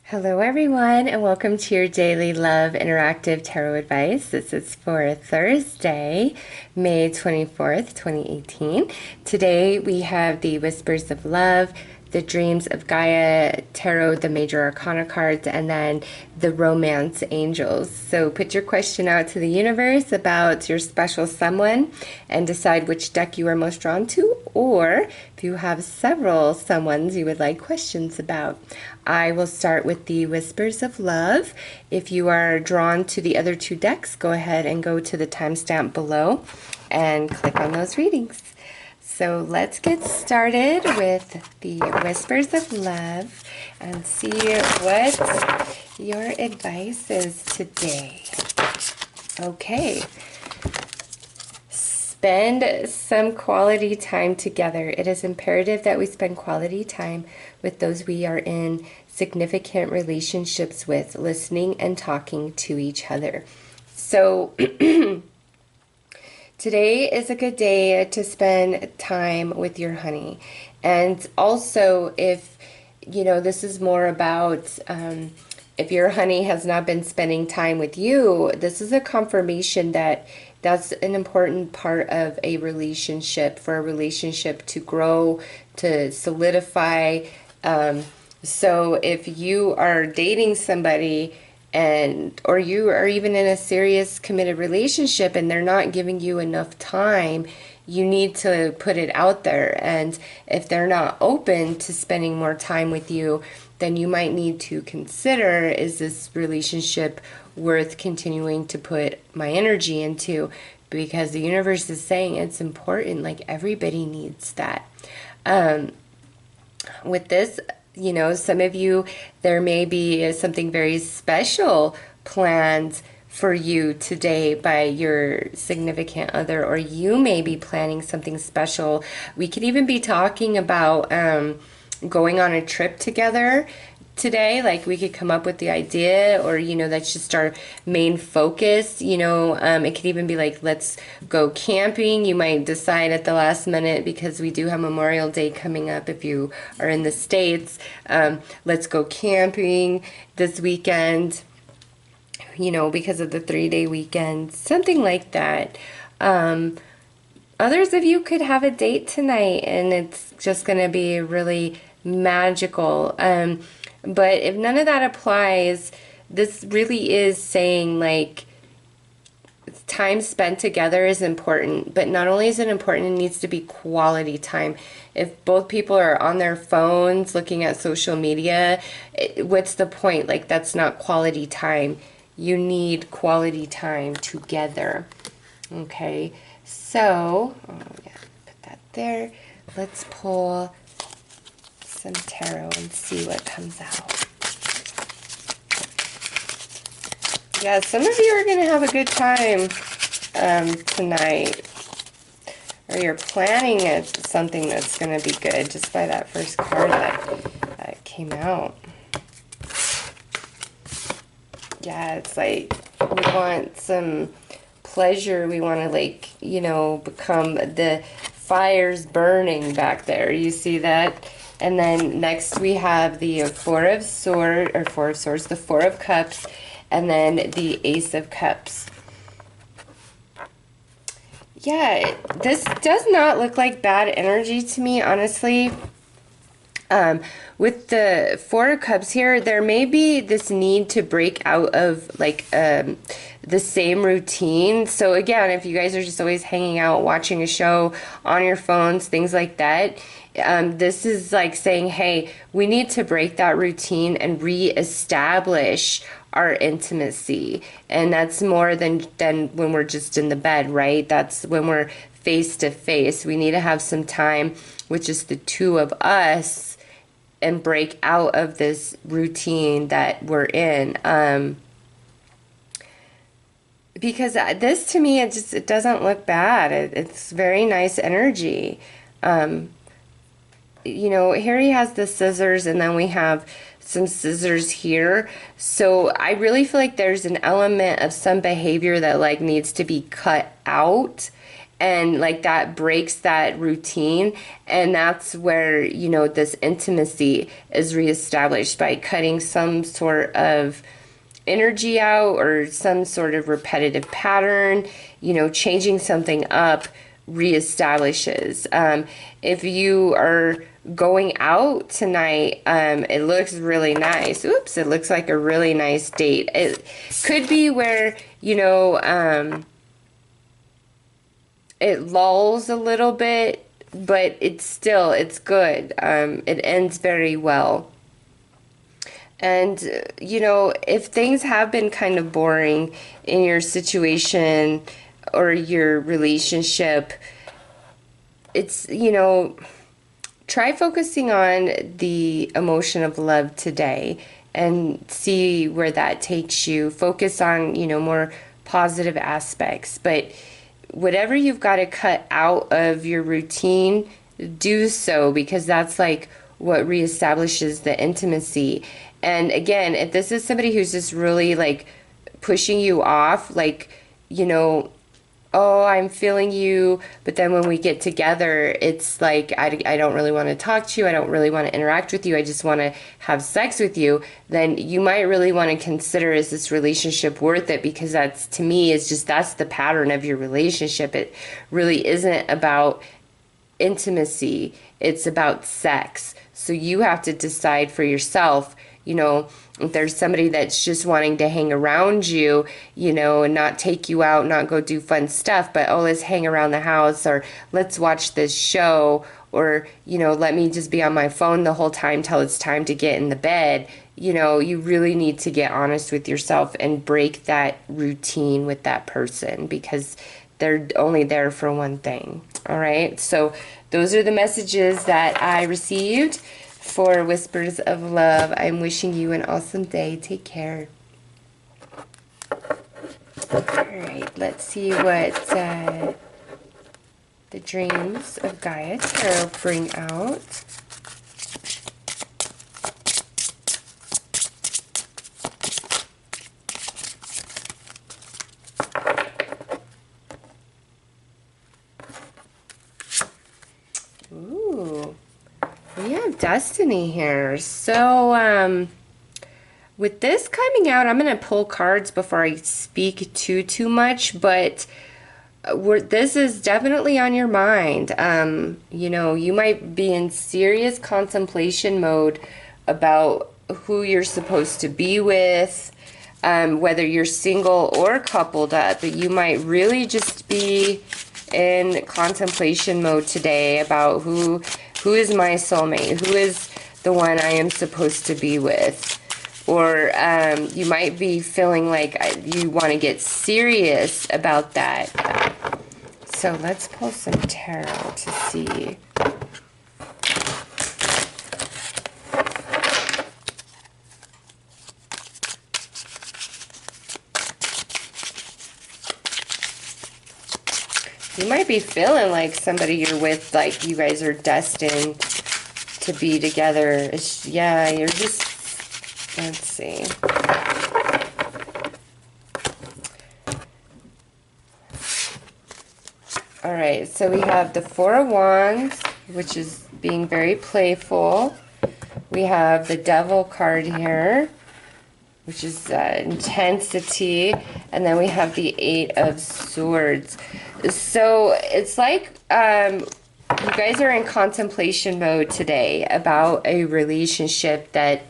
Hello, everyone, and welcome to your daily love interactive tarot advice. This is for Thursday, May 24th, 2018. Today we have the Whispers of Love, the Dreams of Gaia Tarot, the Major Arcana cards, and then the Romance Angels. So put your question out to the universe about your special someone and decide which deck you are most drawn to, or if you have several someones you would like questions about. I will start with the Whispers of Love. If you are drawn to the other two decks, go ahead and go to the timestamp below and click on those readings. So let's get started with the Whispers of Love and see what your advice is today. Okay. Spend some quality time together. It is imperative that we spend quality time with those we are in significant relationships with, listening and talking to each other. So today is a good day to spend time with your honey. And also, if, this is more about if your honey has not been spending time with you, this is a confirmation that that's an important part of a relationship, for a relationship to grow, to solidify. So if you are dating somebody or you are even in a serious committed relationship and they're not giving you enough time, you need to put it out there. And if they're not open to spending more time with you, then you might need to consider, is this relationship worth continuing to put my energy into? Because the universe is saying it's important, like everybody needs that. With this, some of you, there may be something very special planned for you today by your significant other, or you may be planning something special. We could even be talking about going on a trip together today. Like, we could come up with the idea, or that's just our main focus. It could even be like, let's go camping. You might decide at the last minute, because we do have Memorial Day coming up if you are in the States. Let's go camping this weekend, because of the 3-day weekend, something like that. Others of you could have a date tonight, and it's just going to be really magical. But if none of that applies, this really is saying, like, time spent together is important. But not only is it important, it needs to be quality time. If both people are on their phones looking at social media, what's the point? Like, that's not quality time. You need quality time together. Okay, so, put that there. Let's pull some tarot and see what comes out. Yeah, some of you are going to have a good time tonight. Or you're planning something that's going to be good, just by that first card that came out. Yeah, it's like we want some pleasure. We want to, become the fires burning back there. You see that? And then next we have the Four of Swords, the Four of Cups, and then the Ace of Cups. Yeah, this does not look like bad energy to me, honestly. With the Four of Cups here, there may be this need to break out of the same routine. So again, if you guys are just always hanging out, watching a show on your phones, things like that, this is like saying, hey, we need to break that routine and reestablish our intimacy. And that's more than when we're just in the bed, right? That's when we're face to face. We need to have some time with just the two of us and break out of this routine that we're in. Because this, to me, it doesn't look bad. It's very nice energy. Here he has the scissors, and then we have some scissors here. So I really feel like there's an element of some behavior that needs to be cut out. and like that breaks that routine, and that's where, you know, this intimacy is reestablished by cutting some sort of energy out or some sort of repetitive pattern. You know, changing something up reestablishes. If you are going out tonight, it looks really nice. Oops, it looks like a really nice date. It could be where, you know, it lulls a little bit, but it's good. It ends very well. And, you know, if things have been kind of boring in your situation or your relationship, it's, you know, try focusing on the emotion of love today and see where that takes you. Focus on, you know, more positive aspects. But whatever you've got to cut out of your routine, do so, because that's like what reestablishes the intimacy. And again, if this is somebody who's just really like pushing you off, like, you know, oh, I'm feeling you, but then when we get together, it's like, I don't really want to talk to you, I don't really want to interact with you, I just want to have sex with you, then you might really want to consider, is this relationship worth it? Because that's, to me, is just, that's the pattern of your relationship. It really isn't about intimacy, it's about sex. So you have to decide for yourself, you know, if there's somebody that's just wanting to hang around you, you know, and not take you out, not go do fun stuff, but, oh, let's hang around the house, or let's watch this show, or, you know, let me just be on my phone the whole time till it's time to get in the bed. You know, you really need to get honest with yourself and break that routine with that person, because they're only there for one thing. All right. So those are the messages that I received for Whispers of Love. I'm wishing you an awesome day. Take care. All right, let's see what the dreams of Gaia Tarot bring out. Ooh. We have Destiny here. So, with this coming out, I'm going to pull cards before I speak too much, but this is definitely on your mind. You know, you might be in serious contemplation mode about who you're supposed to be with, whether you're single or coupled up, but you might really just be in contemplation mode today about who is my soulmate, who is the one I am supposed to be with. Or you might be feeling like you want to get serious about that. So let's pull some tarot to see. You might be feeling like somebody you're with, like you guys are destined to be together. Yeah, you're just, let's see. All right, so we have the Four of Wands, which is being very playful. We have the Devil card here, which is intensity. And then we have the Eight of Swords. So it's like you guys are in contemplation mode today about a relationship that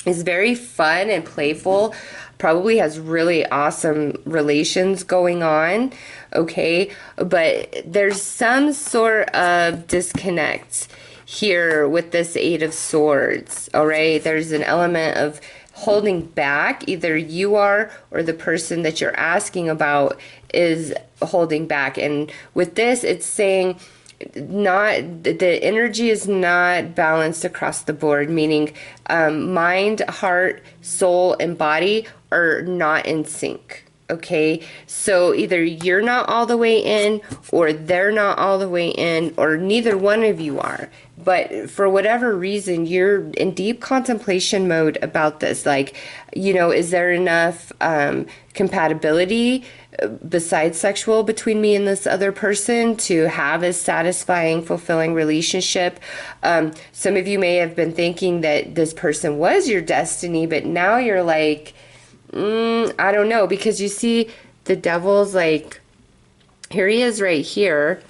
is very fun and playful, probably has really awesome relations going on, okay? But there's some sort of disconnect here with this Eight of Swords, all right? There's an element of holding back. Either you are or the person that you're asking about is holding back. And with this, it's saying the energy is not balanced across the board, meaning mind, heart, soul, and body are not in sync. Okay, so either you're not all the way in, or they're not all the way in, or neither one of you are. But for whatever reason, you're in deep contemplation mode about this. Like, you know, is there enough compatibility besides sexual between me and this other person to have a satisfying, fulfilling relationship? Some of you may have been thinking that this person was your destiny, but now you're like, I don't know, because you see the devil's like, here he is right here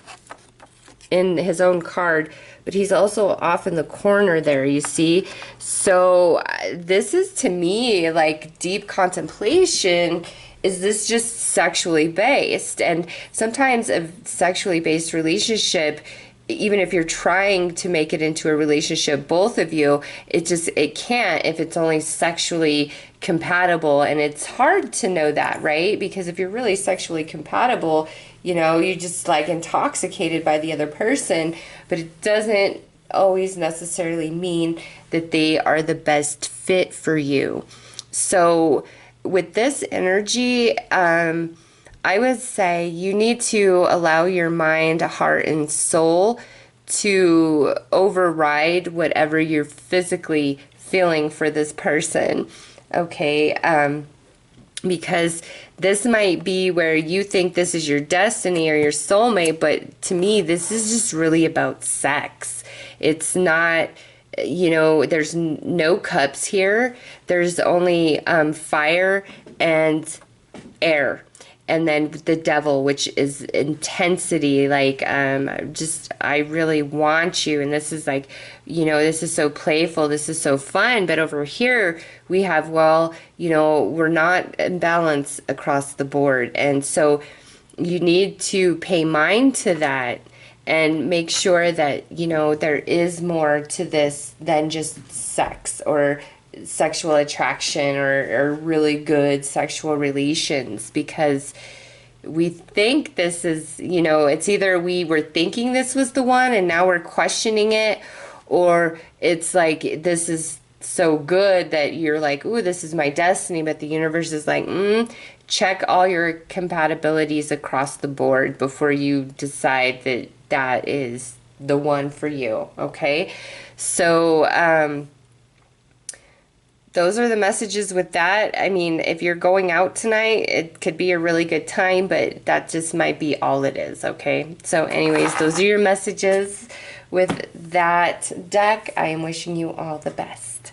in his own card, but he's also off in the corner there, you see. So this is, to me, like deep contemplation. Is this just sexually based? And sometimes a sexually based relationship, even if you're trying to make it into a relationship, both of you, it can't if it's only sexually compatible. And it's hard to know that, right? Because if you're really sexually compatible, you know, you're just like intoxicated by the other person, but it doesn't always necessarily mean that they are the best fit for you. So with this energy, I would say you need to allow your mind, heart, and soul to override whatever you're physically feeling for this person, okay? Because this might be where you think this is your destiny or your soulmate, but to me, this is just really about sex. It's not, you know, there's no cups here. There's only fire and air. And then the devil, which is intensity, like, I really want you. And this is like, you know, this is so playful. This is so fun. But over here, we have, well, you know, we're not in balance across the board. And so you need to pay mind to that and make sure that, you know, there is more to this than just sex or sexual attraction or really good sexual relations, because we think this is, you know, it's either we were thinking this was the one and now we're questioning it, or it's like this is so good that you're like, ooh, this is my destiny, but the universe is like, check all your compatibilities across the board before you decide that that is the one for you, okay? So, those are the messages with that. I mean, if you're going out tonight, it could be a really good time, but that just might be all it is, okay? So anyways, those are your messages with that deck. I am wishing you all the best.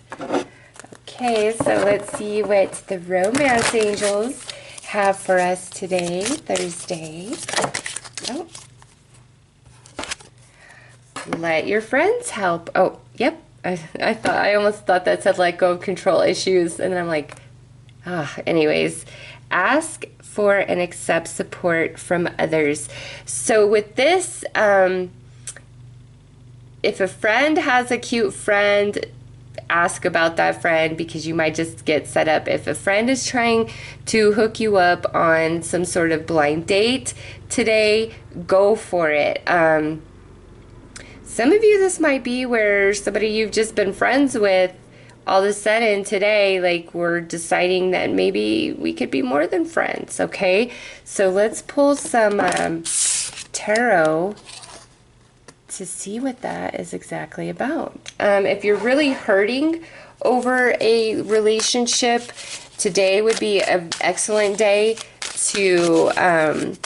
Okay, so let's see what the romance angels have for us today, Thursday. Oh. Let your friends help. Oh, yep. I almost thought that said let go of control issues, and then I'm like, anyways, ask for and accept support from others. So with this, if a friend has a cute friend, ask about that friend, because you might just get set up. If a friend is trying to hook you up on some sort of blind date today, go for it. Some of you, this might be where somebody you've just been friends with, all of a sudden today, like, we're deciding that maybe we could be more than friends, okay? So let's pull some tarot to see what that is exactly about. If you're really hurting over a relationship, today would be an excellent day to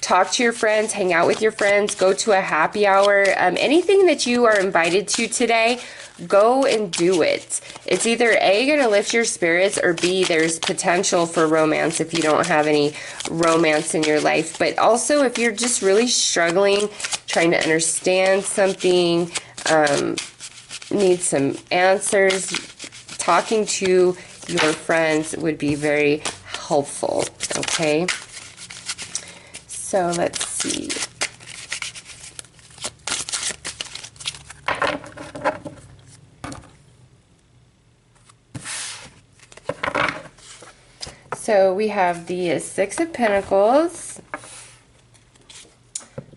talk to your friends, hang out with your friends, go to a happy hour. Anything that you are invited to today, go and do it. It's either A, going to lift your spirits, or B, there's potential for romance if you don't have any romance in your life. But also, if you're just really struggling, trying to understand something, need some answers, talking to your friends would be very helpful, okay? So let's see. So we have the Six of Pentacles.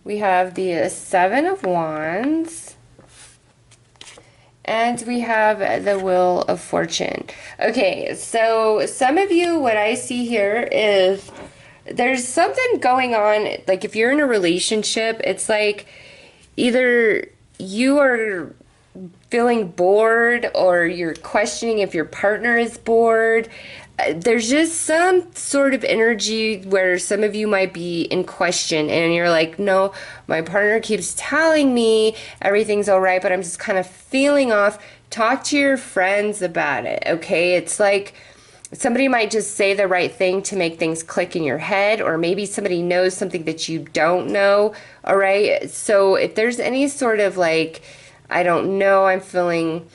We have the Seven of Wands. And we have the Wheel of Fortune. Okay, so some of you, what I see here is there's something going on. Like if you're in a relationship, it's like either you are feeling bored or you're questioning if your partner is bored. There's just some sort of energy where some of you might be in question and you're like, no, my partner keeps telling me everything's all right, but I'm just kind of feeling off. Talk to your friends about it, okay? It's like somebody might just say the right thing to make things click in your head, or maybe somebody knows something that you don't know, all right? So if there's any sort of like, I don't know, I'm feeling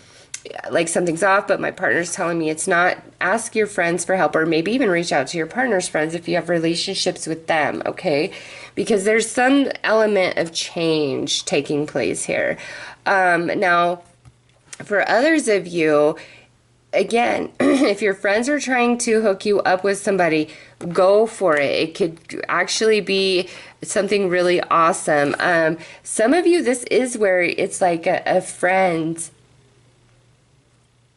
like something's off, but my partner's telling me it's not, ask your friends for help, or maybe even reach out to your partner's friends if you have relationships with them, okay? Because there's some element of change taking place here. Now, for others of you, again, if your friends are trying to hook you up with somebody, go for it. It could actually be something really awesome. Some of you, this is where it's like a friend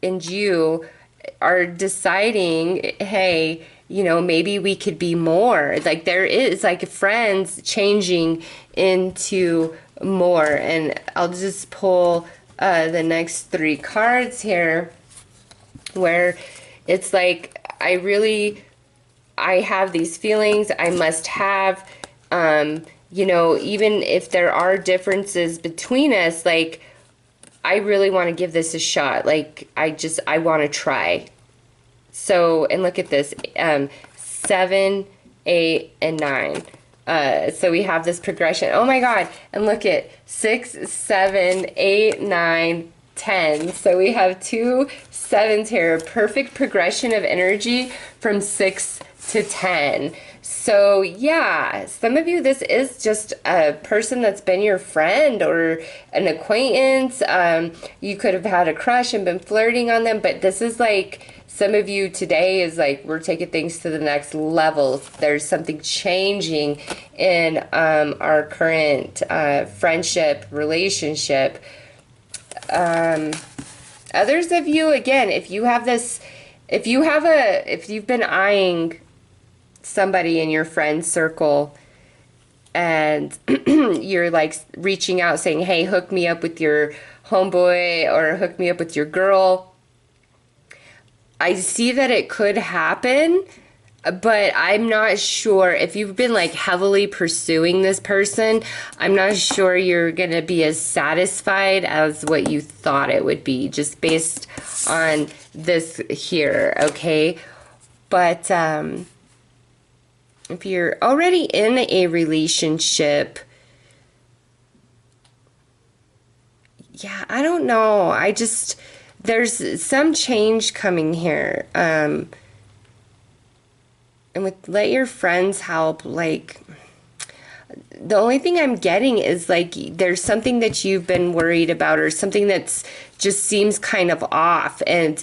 and you are deciding, hey, you know, maybe we could be more. Like there is like friends changing into more. And I'll just pull the next 3 cards here, where it's like, I have these feelings, I must have, you know, even if there are differences between us, like, I really want to give this a shot. Like, I want to try. So, and look at this, 7, 8, and 9. So we have this progression. Oh my God. And look at 6, 7, 8, 9, 10. So we have 2 7s here. Perfect progression of energy from 6 to 10. So yeah, some of you, this is just a person that's been your friend or an acquaintance. You could have had a crush and been flirting on them, but this is like, some of you today is like, we're taking things to the next level. There's something changing in our current friendship, relationship. Others of you, again, if you've been eyeing somebody in your friend circle and you're like reaching out saying, hey, hook me up with your homeboy or hook me up with your girl, I see that it could happen, but I'm not sure if you've been like heavily pursuing this person. I'm not sure you're going to be as satisfied as what you thought it would be just based on this here, okay? But if you're already in a relationship, yeah, I don't know. There's some change coming here. And with let your friends help, like, the only thing I'm getting is like there's something that you've been worried about or something that's just seems kind of off, and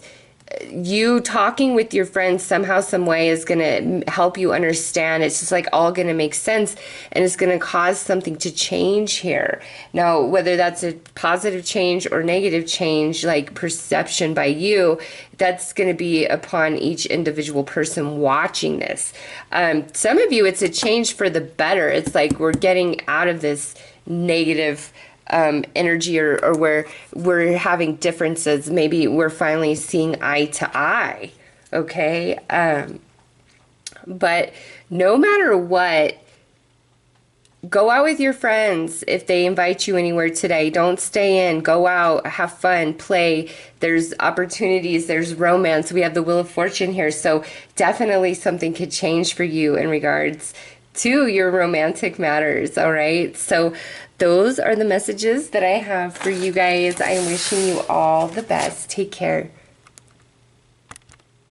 you talking with your friends somehow, some way is going to help you understand. It's just like all going to make sense, and it's going to cause something to change here. Now, whether that's a positive change or negative change, like perception by you, that's going to be upon each individual person watching this. Some of you, it's a change for the better. It's like we're getting out of this negative energy or where we're having differences. Maybe we're finally seeing eye to eye, okay? But no matter what, go out with your friends. If they invite you anywhere today, don't stay in. Go out, have fun, play. There's opportunities, there's romance. We have the Wheel of Fortune here, so definitely something could change for you in regards to your romantic matters, all right? So those are the messages that I have for you guys. I am wishing you all the best. Take care.